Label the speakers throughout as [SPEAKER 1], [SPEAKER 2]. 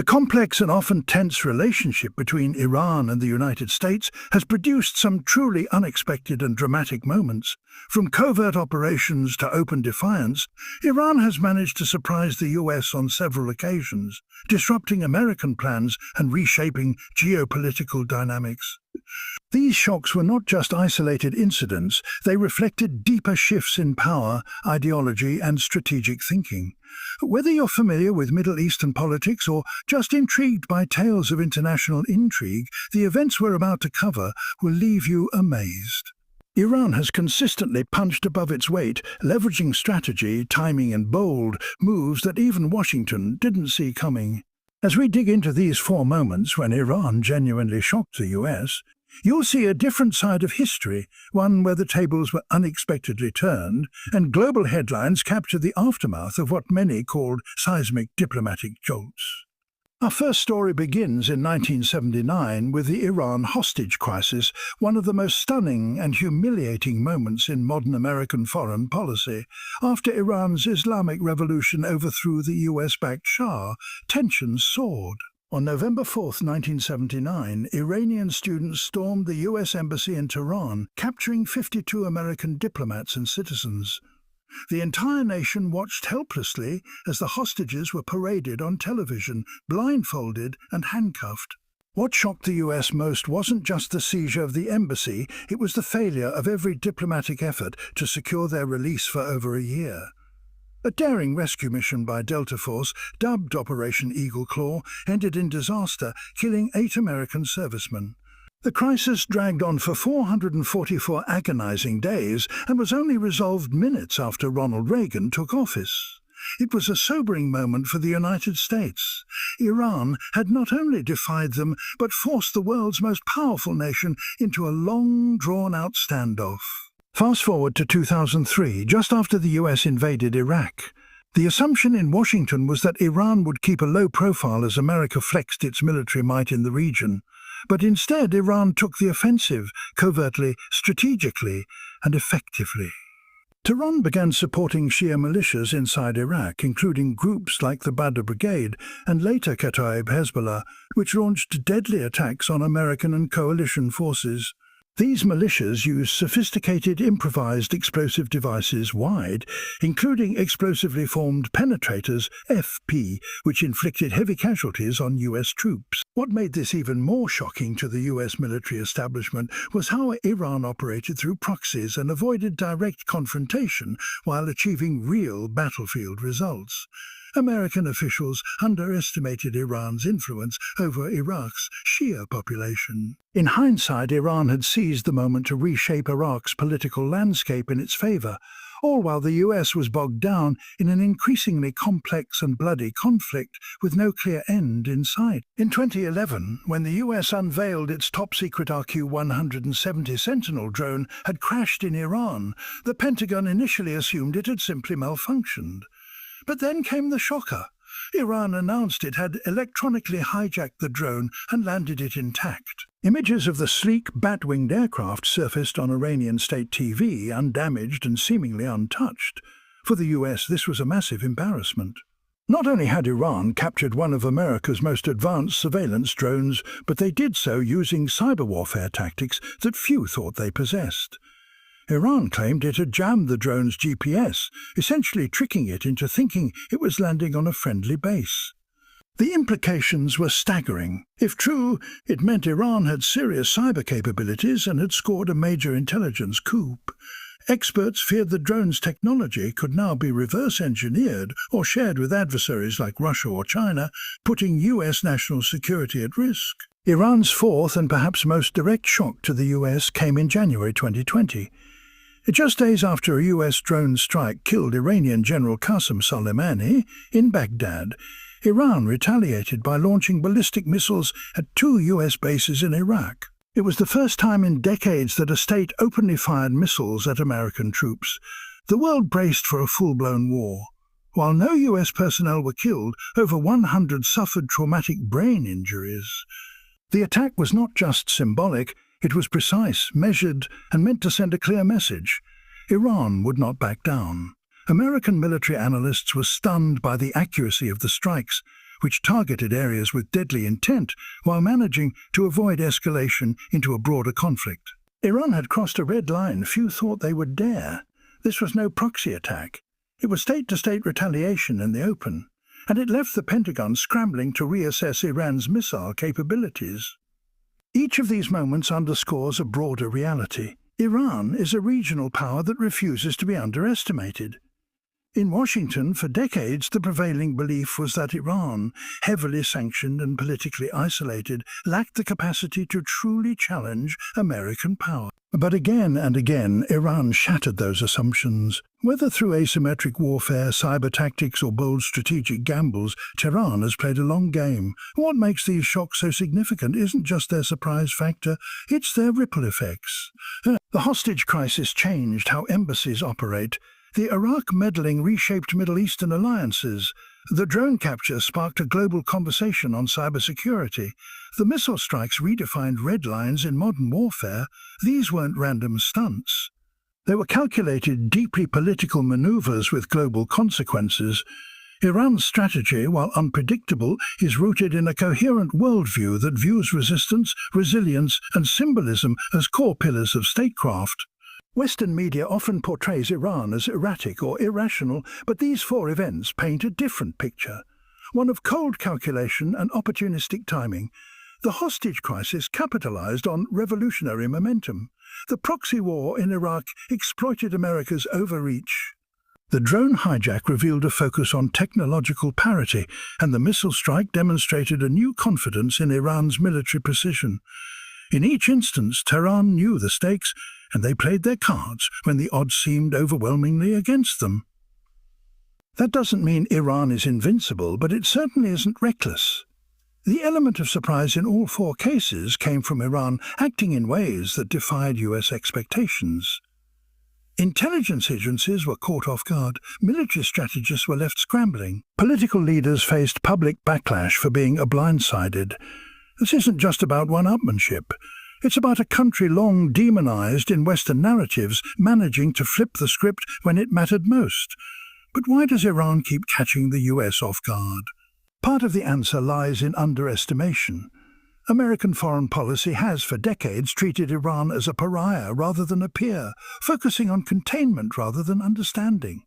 [SPEAKER 1] The complex and often tense relationship between Iran and the United States has produced some truly unexpected and dramatic moments. From covert operations to open defiance, Iran has managed to surprise the US on several occasions, disrupting American plans and reshaping geopolitical dynamics. These shocks were not just isolated incidents, they reflected deeper shifts in power, ideology, and strategic thinking. Whether you're familiar with Middle Eastern politics or just intrigued by tales of international intrigue, the events we're about to cover will leave you amazed. Iran has consistently punched above its weight, leveraging strategy, timing, and bold moves that even Washington didn't see coming. As we dig into these 4 moments when Iran genuinely shocked the US, you'll see a different side of history, one where the tables were unexpectedly turned, and global headlines capture the aftermath of what many called seismic diplomatic jolts. Our first story begins in 1979 with the Iran hostage crisis, one of the most stunning and humiliating moments in modern American foreign policy. After Iran's Islamic Revolution overthrew the US-backed Shah, tensions soared. On November 4, 1979, Iranian students stormed the US Embassy in Tehran, capturing 52 American diplomats and citizens. The entire nation watched helplessly as the hostages were paraded on television, blindfolded and handcuffed. What shocked the US most wasn't just the seizure of the embassy, it was the failure of every diplomatic effort to secure their release for over a year. A daring rescue mission by Delta Force, dubbed Operation Eagle Claw, ended in disaster, killing 8 American servicemen. The crisis dragged on for 444 agonizing days and was only resolved minutes after Ronald Reagan took office. It was a sobering moment for the United States. Iran had not only defied them, but forced the world's most powerful nation into a long, drawn-out standoff. Fast forward to 2003, just after the US invaded Iraq. The assumption in Washington was that Iran would keep a low profile as America flexed its military might in the region. But instead, Iran took the offensive, covertly, strategically, and effectively. Tehran began supporting Shia militias inside Iraq, including groups like the Badr Brigade and later Kataib Hezbollah, which launched deadly attacks on American and coalition forces. These militias used sophisticated improvised explosive devices wide, including explosively formed penetrators, FP, which inflicted heavy casualties on US troops. What made this even more shocking to the US military establishment was how Iran operated through proxies and avoided direct confrontation while achieving real battlefield results. American officials underestimated Iran's influence over Iraq's Shia population. In hindsight, Iran had seized the moment to reshape Iraq's political landscape in its favor, all while the US was bogged down in an increasingly complex and bloody conflict with no clear end in sight. In 2011, when the US unveiled its top-secret RQ-170 Sentinel drone had crashed in Iran, the Pentagon initially assumed it had simply malfunctioned. But then came the shocker. Iran announced it had electronically hijacked the drone and landed it intact. Images of the sleek, bat-winged aircraft surfaced on Iranian state TV, undamaged and seemingly untouched. For the US, this was a massive embarrassment. Not only had Iran captured one of America's most advanced surveillance drones, but they did so using cyberwarfare tactics that few thought they possessed. Iran claimed it had jammed the drone's GPS, essentially tricking it into thinking it was landing on a friendly base. The implications were staggering. If true, it meant Iran had serious cyber capabilities and had scored a major intelligence coup. Experts feared the drone's technology could now be reverse-engineered or shared with adversaries like Russia or China, putting US national security at risk. Iran's fourth and perhaps most direct shock to the US came in January 2020. Just days after a US drone strike killed Iranian General Qassem Soleimani in Baghdad, Iran retaliated by launching ballistic missiles at 2 US bases in Iraq. It was the first time in decades that a state openly fired missiles at American troops. The world braced for a full-blown war. While no US personnel were killed, over 100 suffered traumatic brain injuries. The attack was not just symbolic, it was precise, measured, and meant to send a clear message. Iran would not back down. American military analysts were stunned by the accuracy of the strikes. which targeted areas with deadly intent while managing to avoid escalation into a broader conflict. Iran had crossed a red line few thought they would dare. This was no proxy attack. It was state-to-state retaliation in the open, and it left the Pentagon scrambling to reassess Iran's missile capabilities. Each of these moments underscores a broader reality. Iran is a regional power that refuses to be underestimated. In Washington, for decades, the prevailing belief was that Iran, heavily sanctioned and politically isolated, lacked the capacity to truly challenge American power. But again and again, Iran shattered those assumptions. Whether through asymmetric warfare, cyber tactics, or bold strategic gambles, Tehran has played a long game. What makes these shocks so significant isn't just their surprise factor, it's their ripple effects. The hostage crisis changed how embassies operate. The Iraq meddling reshaped Middle Eastern alliances. The drone capture sparked a global conversation on cybersecurity. The missile strikes redefined red lines in modern warfare. These weren't random stunts. They were calculated, deeply political maneuvers with global consequences. Iran's strategy, while unpredictable, is rooted in a coherent worldview that views resistance, resilience, and symbolism as core pillars of statecraft. Western media often portrays Iran as erratic or irrational, but these four events paint a different picture, one of cold calculation and opportunistic timing. The hostage crisis capitalized on revolutionary momentum. The proxy war in Iraq exploited America's overreach. The drone hijack revealed a focus on technological parity, and the missile strike demonstrated a new confidence in Iran's military precision. In each instance, Tehran knew the stakes, and they played their cards when the odds seemed overwhelmingly against them. That doesn't mean Iran is invincible, but it certainly isn't reckless. The element of surprise in all four cases came from Iran acting in ways that defied US expectations. Intelligence agencies were caught off guard, military strategists were left scrambling, political leaders faced public backlash for being blindsided. This isn't just about one-upmanship. It's about a country long demonized in Western narratives managing to flip the script when it mattered most. But why does Iran keep catching the US off guard? Part of the answer lies in underestimation. American foreign policy has for decades treated Iran as a pariah rather than a peer, focusing on containment rather than understanding.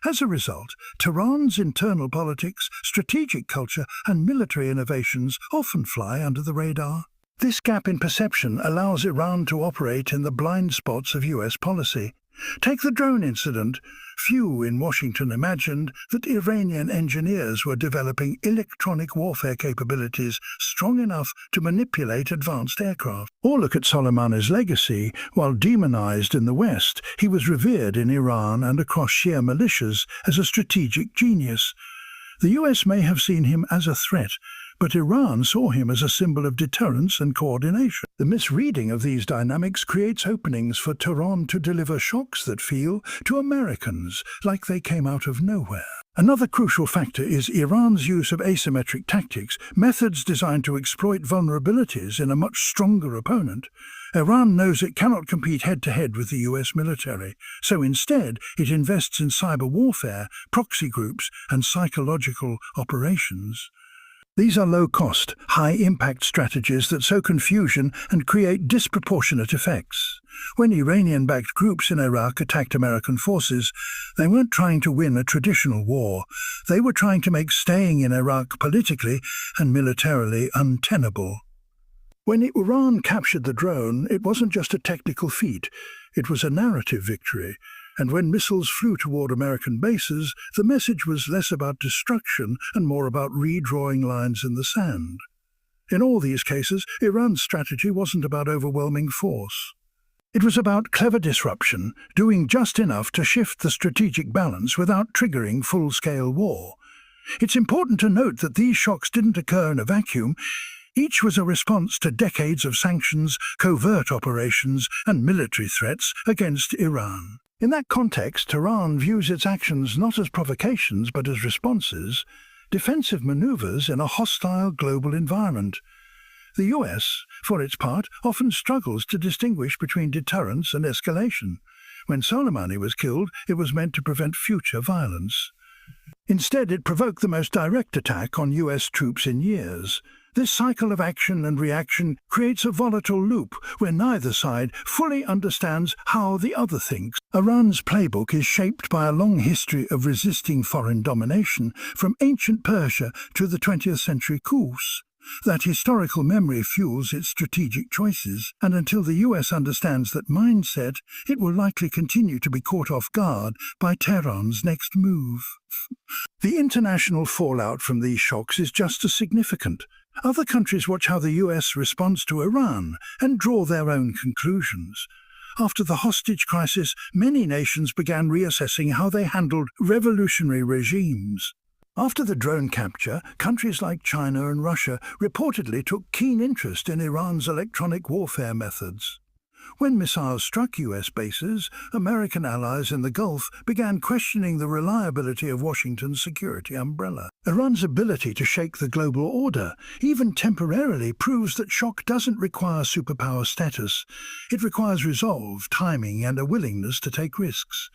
[SPEAKER 1] As a result, Tehran's internal politics, strategic culture, and military innovations often fly under the radar. This gap in perception allows Iran to operate in the blind spots of US policy. Take the drone incident. Few in Washington imagined that Iranian engineers were developing electronic warfare capabilities strong enough to manipulate advanced aircraft. Or look at Soleimani's legacy. While demonized in the West, he was revered in Iran and across Shia militias as a strategic genius. The US may have seen him as a threat, but Iran saw him as a symbol of deterrence and coordination. The misreading of these dynamics creates openings for Tehran to deliver shocks that feel, to Americans, like they came out of nowhere. Another crucial factor is Iran's use of asymmetric tactics, methods designed to exploit vulnerabilities in a much stronger opponent. Iran knows it cannot compete head-to-head with the US military, so instead it invests in cyber warfare, proxy groups, and psychological operations. These are low-cost, high-impact strategies that sow confusion and create disproportionate effects. When Iranian-backed groups in Iraq attacked American forces, they weren't trying to win a traditional war. They were trying to make staying in Iraq politically and militarily untenable. When Iran captured the drone, it wasn't just a technical feat, it was a narrative victory. And when missiles flew toward American bases, the message was less about destruction and more about redrawing lines in the sand. In all these cases, Iran's strategy wasn't about overwhelming force. It was about clever disruption, doing just enough to shift the strategic balance without triggering full-scale war. It's important to note that these shocks didn't occur in a vacuum. Each was a response to decades of sanctions, covert operations, and military threats against Iran. In that context, Tehran views its actions not as provocations but as responses, defensive maneuvers in a hostile global environment. The US, for its part, often struggles to distinguish between deterrence and escalation. When Soleimani was killed, it was meant to prevent future violence. Instead, it provoked the most direct attack on US troops in years. This cycle of action and reaction creates a volatile loop where neither side fully understands how the other thinks. Iran's playbook is shaped by a long history of resisting foreign domination, from ancient Persia to the 20th century coups. That historical memory fuels its strategic choices, and until the US understands that mindset, it will likely continue to be caught off guard by Tehran's next move. The international fallout from these shocks is just as significant. Other countries watch how the US responds to Iran and draw their own conclusions. After the hostage crisis, many nations began reassessing how they handled revolutionary regimes. After the drone capture, countries like China and Russia reportedly took keen interest in Iran's electronic warfare methods. When missiles struck US bases, American allies in the Gulf began questioning the reliability of Washington's security umbrella. Iran's ability to shake the global order, even temporarily, proves that shock doesn't require superpower status. It requires resolve, timing, and a willingness to take risks.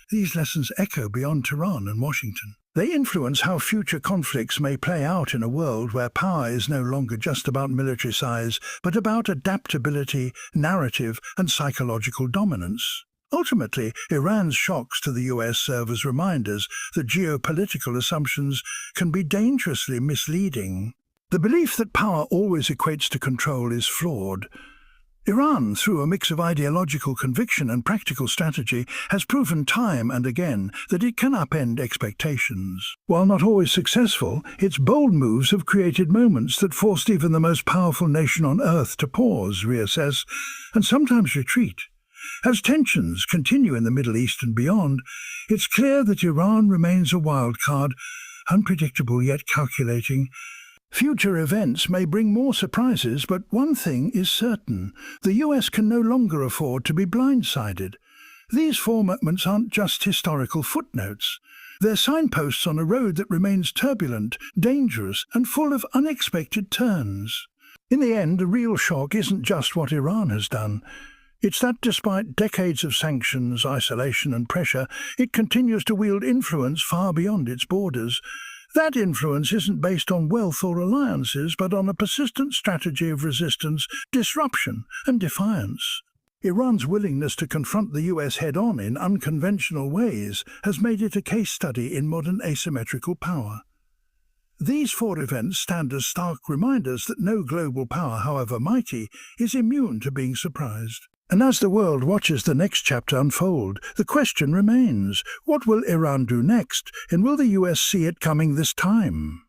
[SPEAKER 1] These lessons echo beyond Tehran and Washington. They influence how future conflicts may play out in a world where power is no longer just about military size, but about adaptability, narrative, and psychological dominance. Ultimately, Iran's shocks to the US serve as reminders that geopolitical assumptions can be dangerously misleading. The belief that power always equates to control is flawed. Iran, through a mix of ideological conviction and practical strategy, has proven time and again that it can upend expectations. While not always successful, its bold moves have created moments that forced even the most powerful nation on earth to pause, reassess, and sometimes retreat. As tensions continue in the Middle East and beyond, it's clear that Iran remains a wild card, unpredictable yet calculating. Future events may bring more surprises, but one thing is certain: the US can no longer afford to be blindsided. These formats aren't just historical footnotes. They're signposts on a road that remains turbulent, dangerous, and full of unexpected turns. In the end, the real shock isn't just what Iran has done. It's that despite decades of sanctions, isolation, and pressure, it continues to wield influence far beyond its borders. That influence isn't based on wealth or alliances, but on a persistent strategy of resistance, disruption, and defiance. Iran's willingness to confront the US head-on in unconventional ways has made it a case study in modern asymmetrical power. These four events stand as stark reminders that no global power, however mighty, is immune to being surprised. And as the world watches the next chapter unfold, the question remains: what will Iran do next, and will the US see it coming this time?